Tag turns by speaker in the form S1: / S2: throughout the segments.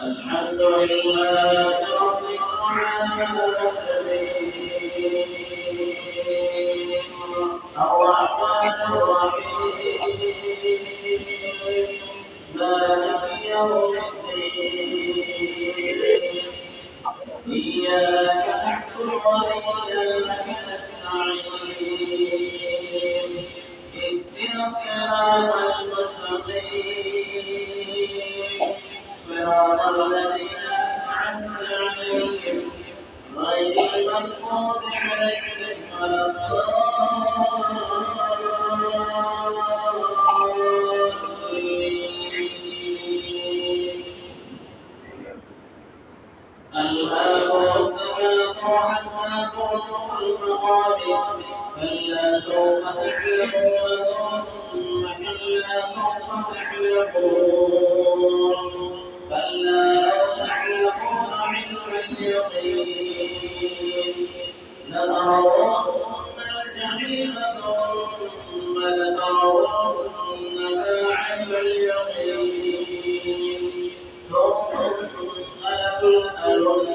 S1: الحمد لله رب العالمين الرحمن الرحيم مالك يوم الدين إياك نعبد وإياك نستعين اهدنا الصراط المستقيم صراط الذين أنعمت عليهم غير المغضوب عليهم ولا الضالين الآن حتى زرتم المقابر كلا سوف تعلمون كلا سوف تعلمون كلا لو تعلمون علم اليقين لترون الجحيم ثم لترونها عين اليقين ثم لتسألن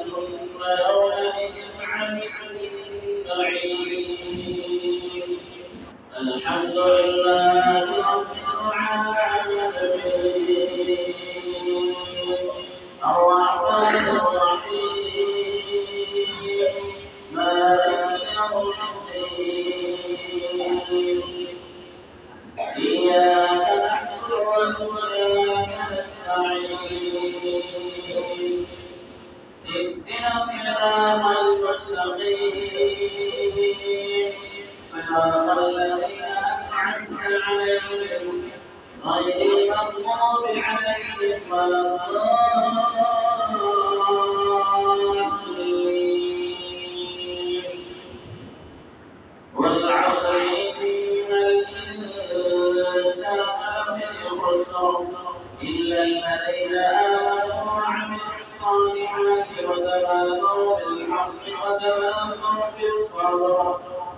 S1: يومئذ عن النعيم الحمد لله رب العالمين الرحمن الرحيم مالك يوم الدين إياك نعبد وإياك نستعين اهدنا الصراط المستقيم صراط الذين أنعمت عليهم غير المغضوب عليهم ولا الضالين والعصر إن الإنسان لفي خسر إلا الذين آمنوا وعملوا الصالحات وتواصوا بالحق وتواصوا بالصبر